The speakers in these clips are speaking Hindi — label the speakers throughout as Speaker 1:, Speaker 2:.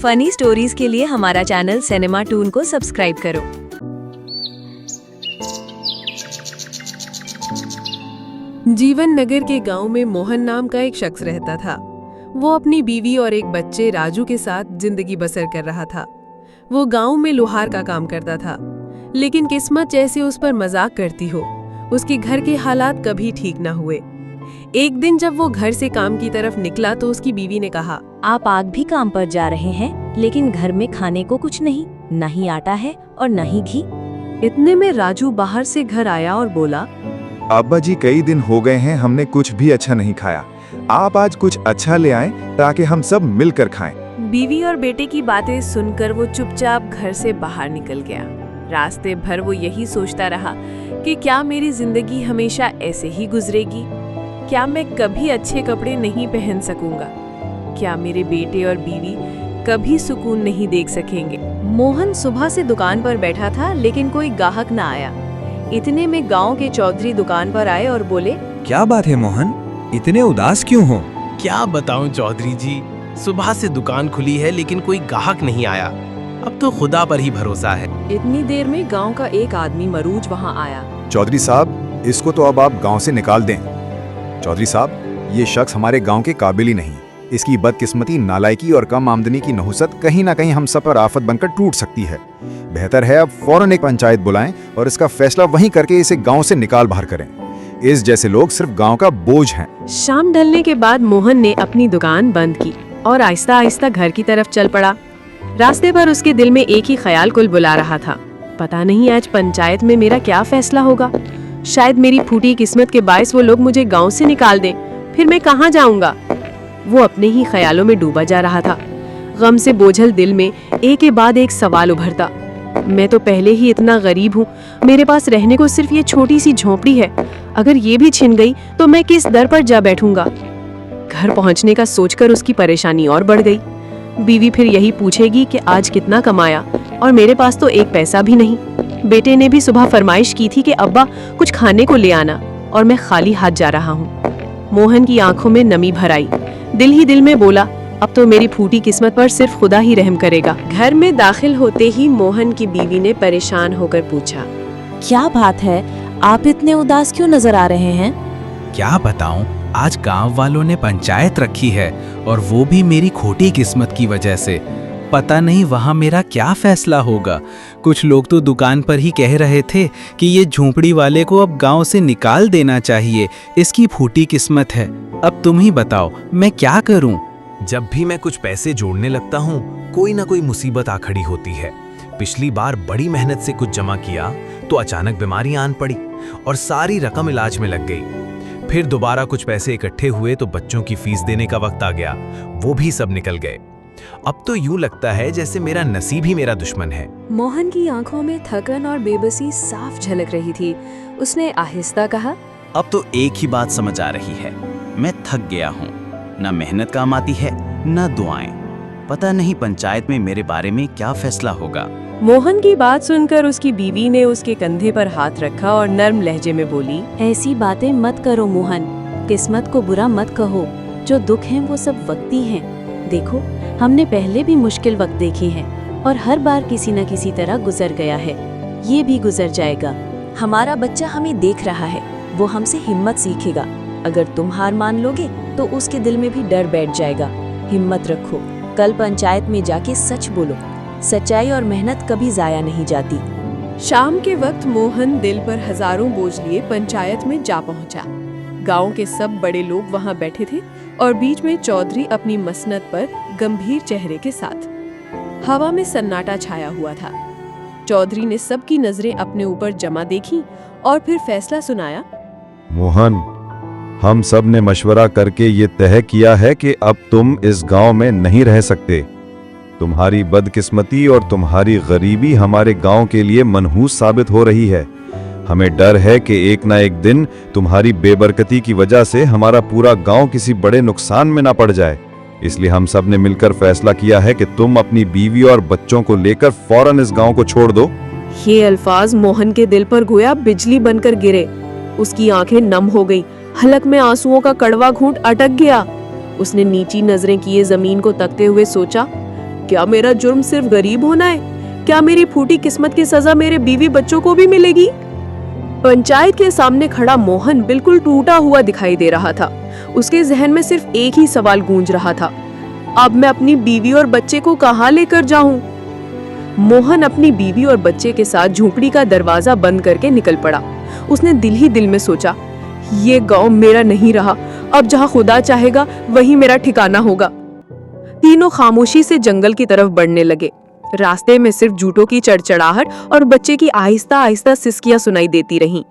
Speaker 1: फनी स्टोरीज के लिए हमारा चैनल सिनेमा टून को सब्सक्राइब करो।
Speaker 2: जीवन नगर के गांव में मोहन नाम का एक शख्स रहता था। वो अपनी बीवी और एक बच्चे राजू के साथ जिंदगी बसर कर रहा था। वो गांव में लोहार का काम करता था, लेकिन किस्मत जैसे उस पर मजाक करती हो, उसके घर के हालात कभी ठीक न हुए। एक दिन जब वो घर से काम की तरफ निकला तो उसकी बीवी ने कहा,
Speaker 1: आप आग भी काम पर जा रहे हैं, लेकिन घर में खाने को कुछ नहीं, न ही आटा है और न ही घी।
Speaker 2: इतने में राजू बाहर से घर आया और बोला,
Speaker 3: अब्बा जी कई दिन हो गए हैं हमने कुछ भी अच्छा नहीं खाया, आप आज कुछ अच्छा ले आएं ताकि हम सब मिलकर खाएं।
Speaker 2: बीवी और बेटे की बातें सुनकर वो चुपचाप घर से बाहर निकल गया। रास्ते भर वो यही सोचता रहा कि क्या मेरी जिंदगी हमेशा ऐसे ही गुजरेगी? क्या मैं कभी अच्छे कपड़े नहीं पहन सकूंगा? क्या मेरे बेटे और बीवी कभी सुकून नहीं देख सकेंगे? मोहन सुबह से दुकान पर बैठा था, लेकिन कोई ग्राहक न आया। इतने में गांव के चौधरी दुकान पर आए और बोले,
Speaker 4: क्या बात है मोहन, इतने उदास क्यों हो?
Speaker 5: क्या बताऊं चौधरी जी, सुबह से दुकान खुली है लेकिन कोई ग्राहक नहीं आया। अब तो खुदा पर ही भरोसा है।
Speaker 2: इतनी देर में गांव का एक आदमी मरूज वहां आया।
Speaker 3: चौधरी साहब, इसको तो अब आप गांव से निकाल दें। चौधरी साहब, ये शख्स हमारे गांव के काबिल ही नहीं। इसकी बदकिस्मती, नालायकी और कम आमदनी की नहुसत कहीं ना कहीं हम सब पर आफत बनकर टूट सकती है। बेहतर है अब फौरन एक पंचायत बुलाएं और इसका फैसला वहीं करके इसे गांव से निकाल बाहर करें। इस जैसे लोग सिर्फ गांव का बोझ हैं।
Speaker 2: शाम ढलने के बाद मोहन ने अपनी दुकान बंद की और आहिस्ता आहिस्ता घर की तरफ चल पड़ा। रास्ते पर उसके दिल में एक ही ख्याल कुल बुला रहा था, पता नहीं आज पंचायत में मेरा क्या फैसला होगा। शायद मेरी फूटी किस्मत के बायस वो लोग मुझे गांव से निकाल दें, फिर मैं कहाँ जाऊंगा? वो अपने ही ख्यालों में डूबा जा रहा था। गम से बोझल दिल में एक के बाद एक सवाल उभरता। मैं तो पहले ही इतना गरीब हूँ, मेरे पास रहने को सिर्फ ये छोटी सी झोंपड़ी है। अगर ये भी छिन गई तो मैं किस दर पर जा बैठूंगा? घर पहुंचने का सोचकर उसकी परेशानी और बढ़ गई। बीवी फिर यही पूछेगी कि आज कितना कमाया, और मेरे पास तो एक पैसा भी नहीं। बेटे ने भी सुबह फरमाइश की थी कि अब्बा कुछ खाने को ले आना, और मैं खाली हाथ जा रहा हूँ। मोहन की आंखों में नमी भर आई। दिल ही दिल में बोला, अब तो मेरी फूटी किस्मत पर सिर्फ खुदा ही रहम करेगा। घर में दाखिल होते ही मोहन की बीवी ने परेशान होकर पूछा,
Speaker 1: क्या बात है, आप इतने उदास क्यों नजर आ रहे हैं?
Speaker 4: क्या बताऊं, आज गांव वालों ने पंचायत रखी है और वो भी मेरी खोटी किस्मत की वजह से। पता नहीं वहां मेरा क्या फैसला होगा। कुछ लोग तो दुकान पर ही कह रहे थे कि ये झोंपड़ी वाले को अब गांव से निकाल देना चाहिए, इसकी फूटी किस्मत है। अब तुम ही बताओ मैं क्या करूं?
Speaker 5: जब भी मैं कुछ पैसे जोड़ने लगता हूँ, कोई ना कोई मुसीबत आ खड़ी होती है। पिछली बार बड़ी मेहनत से कुछ जमा किया तो अचानक बीमारी आन पड़ी और सारी रकम इलाज में लग गई। फिर दोबारा कुछ पैसे इकट्ठे हुए तो बच्चों की फीस देने का वक्त आ गया, वो भी सब निकल गए। अब तो यूं लगता है जैसे मेरा नसीब ही मेरा दुश्मन है।
Speaker 2: मोहन की आंखों में थकन और बेबसी साफ झलक रही थी। उसने आहिस्ता कहा,
Speaker 6: अब तो एक ही बात समझ आ रही है, मैं थक गया हूँ। न मेहनत काम आती है न दुआएं। पता नहीं पंचायत में मेरे बारे में क्या फैसला होगा।
Speaker 2: मोहन की बात सुनकर उसकी बीवी ने उसके कंधे पर हाथ रखा और नर्म लहजे में बोली,
Speaker 1: ऐसी बातें मत करो मोहन, किस्मत को बुरा मत कहो। जो दुख हैं वो सब वक्ती हैं। देखो, हमने पहले भी मुश्किल वक्त देखे हैं और हर बार किसी न किसी तरह गुजर गया है। ये भी गुजर जाएगा। हमारा बच्चा हमें देख रहा है, वो हमसे हिम्मत सीखेगा। अगर तुम हार मान लोगे तो उसके दिल में भी डर बैठ जाएगा। हिम्मत रखो, कल पंचायत में जाके सच बोलो। सच्चाई और मेहनत कभी जाया नहीं जाती।
Speaker 2: शाम के वक्त मोहन दिल पर हजारों बोझ लिए पंचायत में जा पहुंचा। गांव के सब बड़े लोग वहां बैठे थे और बीच में चौधरी अपनी मसनद पर गंभीर चेहरे के साथ। हवा में सन्नाटा छाया हुआ था। चौधरी ने सबकी नजरें अपने ऊपर जमा देखी और फिर फैसला सुनाया,
Speaker 3: मोहन, हम सब ने मशवरा करके ये तय किया है कि अब तुम इस गांव में नहीं रह सकते। तुम्हारी बदकिस्मती और तुम्हारी गरीबी हमारे गांव के लिए मनहूस साबित हो रही है। हमें डर है कि एक ना एक दिन तुम्हारी बेबरकती की वजह से हमारा पूरा गांव किसी बड़े नुकसान में ना पड़ जाए। इसलिए हम सब ने मिलकर फैसला किया है कि तुम अपनी बीवी और बच्चों को लेकर फौरन इस गांव को छोड़ दो।
Speaker 2: ये अल्फाज मोहन के दिल पर गोया बिजली बनकर गिरे। उसकी आंखें नम हो गई, हलक में आंसुओं का कड़वा घूंट अटक गया। उसने नीची नजरें किए जमीन को तकते हुए सोचा, क्या मेरा जुर्म सिर्फ गरीब होना है? क्या मेरी फूटी किस्मत की सजा मेरे बीवी बच्चों को भी मिलेगी? पंचायत के सामने खड़ा मोहन बिल्कुल टूटा हुआ दिखाई दे रहा था। उसके जहन में सिर्फ एक ही सवाल गूंज रहा था, अब मैं अपनी बीवी और बच्चे को कहां लेकर जाऊं? मोहन अपनी बीवी और बच्चे के साथ झोपड़ी का दरवाजा बंद करके निकल पड़ा। उसने दिल ही दिल में सोचा, ये गांव मेरा नहीं रहा, अब जहां खुदा चाहेगा वहीं मेरा ठिकाना होगा। तीनों खामोशी से जंगल की तरफ बढ़ने लगे। रास्ते में सिर्फ जूटों की चड़चड़ाहट और बच्चे की आहिस्ता आहिस्ता सिसकियां सुनाई देती रहीं।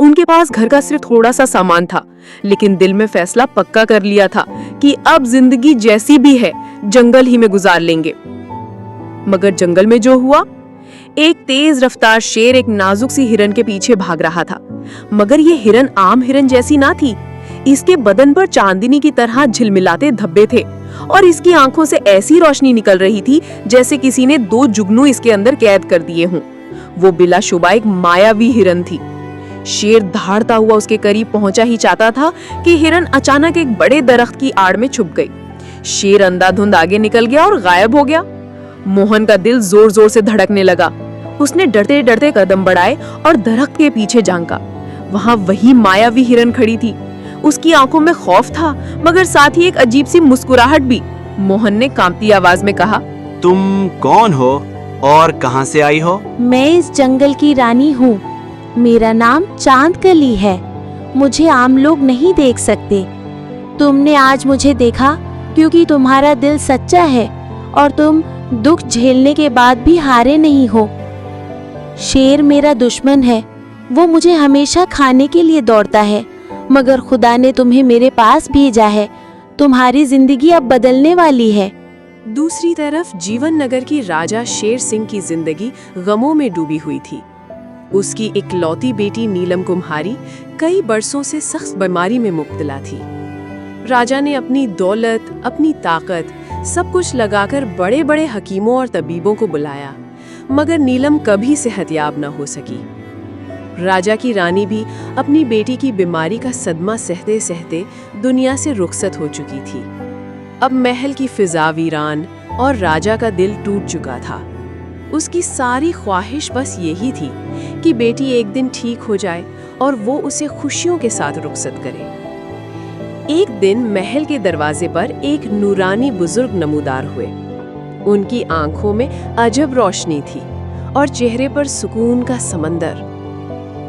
Speaker 2: उनके पास घर का सिर्फ थोड़ा सा सामान था, लेकिन दिल में फैसला पक्का कर लिया था कि अब जिंदगी जैसी भी है जंगल ही में गुजार लेंगे। मगर जंगल में जो हुआ, एक तेज रफ्तार शेर एक नाजुक सी हिरन के पीछे भाग रहा था। मगर ये हिरन आम हिरन जैसी ना थी। इसके बदन पर चांदनी की तरह झिलमिलाते धब्बे थे और इसकी आंखों से ऐसी रोशनी निकल रही थी जैसे किसी ने 2 जुगनू इसके अंदर कैद कर दिए हों। वो बिलाशुबा एक मायावी हिरन थी। शेर दहाड़ता हुआ उसके करीब पहुंचा ही चाहता था कि हिरन अचानक एक बड़े दरख्त की आड़ में छुप गई। शेर अंधाधुंध आगे निकल गया और गायब हो गया। मोहन का दिल जोर जोर से धड़कने लगा। उसने डरते डरते कदम बढ़ाए और दरख्त के पीछे झांका। वहां वही मायावी हिरन खड़ी थी। उसकी आंखों में खौफ था, मगर साथ ही एक अजीब सी मुस्कुराहट भी। मोहन ने कांपती आवाज में कहा,
Speaker 6: तुम कौन हो और कहां से आई हो?
Speaker 1: मैं इस जंगल की रानी हूँ। मेरा नाम चांदकली है। मुझे आम लोग नहीं देख सकते। तुमने आज मुझे देखा क्योंकि तुम्हारा दिल सच्चा है और तुम दुख झेलने के बाद भी हारे नहीं हो। शेर मेरा दुश्मन है, वो मुझे हमेशा खाने के लिए दौड़ता है, मगर खुदा ने तुम्हें मेरे पास भेजा है। तुम्हारी जिंदगी अब बदलने वाली है।
Speaker 2: दूसरी तरफ जीवन नगर की राजा शेर सिंह की जिंदगी गमों में डूबी हुई थी। उसकी इकलौती बेटी नीलम कुम्हारी कई बरसों से सख्त बीमारी में मुब्तला थी। राजा ने अपनी दौलत, अपनी ताकत, सब कुछ लगाकर बड़े बड़े हकीमों और तबीबों को बुलाया, मगर नीलम कभी सेहतयाब न हो सकी। राजा की रानी भी अपनी बेटी की बीमारी का सदमा सहते सहते दुनिया से रुखसत हो चुकी थी। अब महल की फिजा वीरान और राजा का दिल टूट चुका था। उसकी सारी ख्वाहिश बस यही थी कि बेटी एक दिन ठीक हो जाए और वो उसे खुशियों के साथ रुखसत करे। एक दिन महल के दरवाजे पर एक नूरानी बुजुर्ग नमूदार हुए। उनकी आंखों में अजब रोशनी थी और चेहरे पर सुकून का समंदर।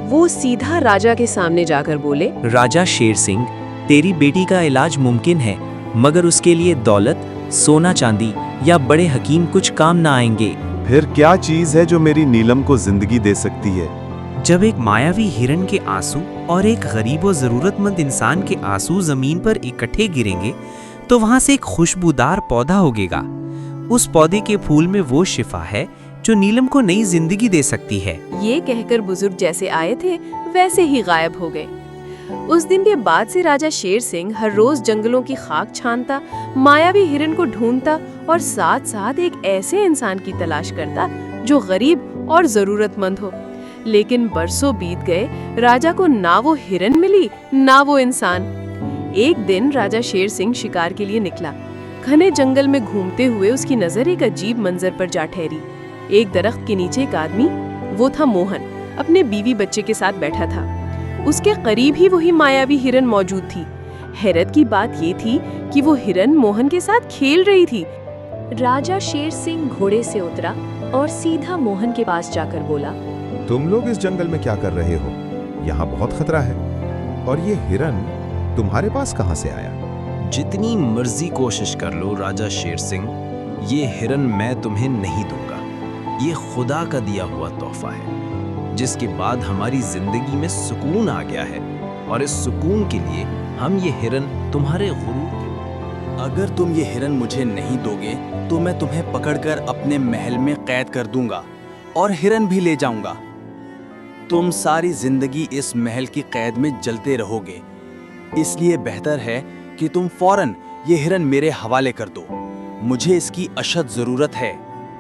Speaker 2: वो सीधा राजा के सामने जाकर बोले,
Speaker 7: राजा शेर सिंह, तेरी बेटी का इलाज मुमकिन है, मगर उसके लिए दौलत, सोना चांदी या बड़े हकीम कुछ काम ना आएंगे।
Speaker 3: फिर क्या चीज है जो मेरी नीलम को जिंदगी दे सकती है?
Speaker 7: जब एक मायावी हिरन के आंसू और एक गरीब और जरूरतमंद इंसान के आंसू जमीन पर इकट्ठे गिरेंगे तो वहां से एक खुशबूदार पौधा उगेगा। उस पौधे के फूल में वो शिफा है जो नीलम को नई जिंदगी दे सकती है।
Speaker 2: ये कहकर बुजुर्ग जैसे आए थे वैसे ही गायब हो गए। उस दिन के बाद से राजा शेर सिंह हर रोज जंगलों की खाक छानता, मायावी हिरन को ढूंढता और साथ साथ एक ऐसे इंसान की तलाश करता जो गरीब और जरूरतमंद हो। लेकिन बरसों बीत गए, राजा को ना वो हिरन मिली ना वो इंसान। एक दिन राजा शेर सिंह शिकार के लिए निकला। घने जंगल में घूमते हुए उसकी नजर एक अजीब मंजर पर जा ठहरी। एक दरख्त के नीचे एक आदमी, वो था मोहन, अपने बीवी बच्चे के साथ बैठा था। उसके करीब ही वही मायावी हिरन मौजूद थी। हैरत की बात ये थी कि वो हिरन मोहन के साथ खेल रही थी। राजा शेर सिंह घोड़े से उतरा और सीधा मोहन के पास जाकर बोला,
Speaker 8: तुम लोग इस जंगल में क्या कर रहे हो? यहाँ बहुत खतरा है। और ये हिरन तुम्हारे पास कहाँ से आया?
Speaker 5: जितनी मर्जी कोशिश कर लो राजा शेर सिंह, ये हिरन मैं तुम्हें नहीं दूंगा। ये खुदा का दिया हुआ तोहफा है, जिसके बाद हमारी जिंदगी में सुकून आ गया है, और इस सुकून के लिए हम ये हिरन तुम्हारे गुरूर।
Speaker 6: अगर तुम ये हिरन मुझे नहीं दोगे तो मैं तुम्हें पकड़कर अपने महल में कैद कर दूंगा और हिरन भी ले जाऊंगा। तुम सारी जिंदगी इस महल की कैद में जलते रहोगे। इसलिए बेहतर है कि तुम फौरन ये हिरन मेरे हवाले कर दो। मुझे इसकी अशद जरूरत है।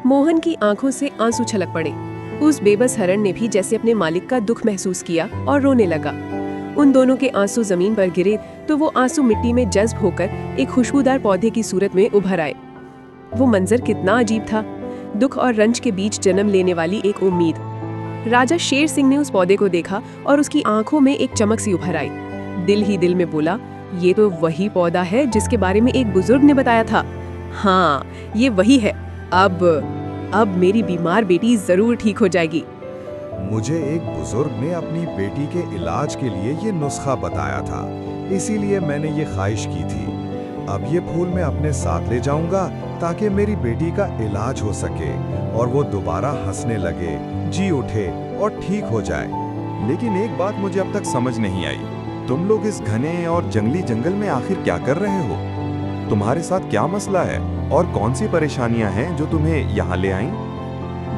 Speaker 2: मोहन की आंखों से आंसू छलक पड़े। उस बेबस हिरन ने भी जैसे अपने मालिक का दुख महसूस किया और रोने लगा। उन दोनों के आंसू जमीन पर गिरे तो वो आंसू मिट्टी में जज्ब होकर एक खुशबूदार पौधे की सूरत में उभर आए। वो मंजर कितना अजीब था, दुख और रंज के बीच जन्म लेने वाली एक उम्मीद। राजा शेर सिंह ने उस पौधे को देखा और उसकी आंखों में एक चमक सी उभर आई। दिल ही दिल में बोला, ये तो वही पौधा है जिसके बारे में एक बुजुर्ग ने बताया था। हाँ, ये वही है। अब मेरी बीमार बेटी जरूर ठीक हो जाएगी।
Speaker 8: मुझे एक बुजुर्ग ने अपनी बेटी के इलाज के लिए ये नुस्खा बताया था, इसीलिए मैंने ये ख्वाहिश की थी। अब ये फूल मैं अपने साथ ले जाऊंगा ताकि मेरी बेटी का इलाज हो सके और वो दोबारा हंसने लगे, जी उठे और ठीक हो जाए। लेकिन एक बात मुझे अब तक समझ नहीं आई, तुम लोग इस घने और जंगली जंगल में आखिर क्या कर रहे हो? तुम्हारे साथ क्या मसला है और कौन सी परेशानियां हैं जो तुम्हें यहाँ ले आईं?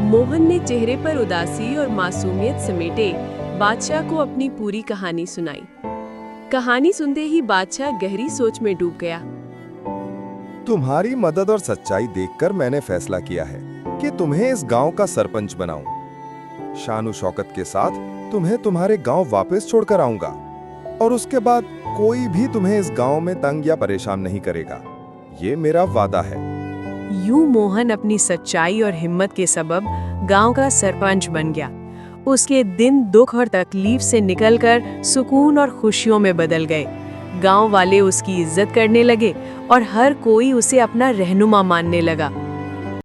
Speaker 2: मोहन ने चेहरे पर उदासी और मासूमियत समेटे बादशाह को अपनी पूरी कहानी सुनाई। कहानी सुनते ही बादशाह गहरी सोच में डूब गया।
Speaker 8: तुम्हारी मदद और सच्चाई देखकर मैंने फैसला किया है कि तुम्हें इस गांव का सरपंच बनाऊं। शान शौकत के साथ तुम्हें तुम्हारे गांव वापस छोड़कर आऊंगा और उसके बाद कोई भी तुम्हें इस गांव में तंग या परेशान नहीं करेगा। ये मेरा वादा है।
Speaker 2: यूं मोहन अपनी सच्चाई और हिम्मत के सबब गांव का सरपंच बन गया। उसके दिन दुख और तकलीफ से निकलकर सुकून और खुशियों में बदल गए। गांव वाले उसकी इज्जत करने लगे और हर कोई उसे अपना रहनुमा मानने लगा।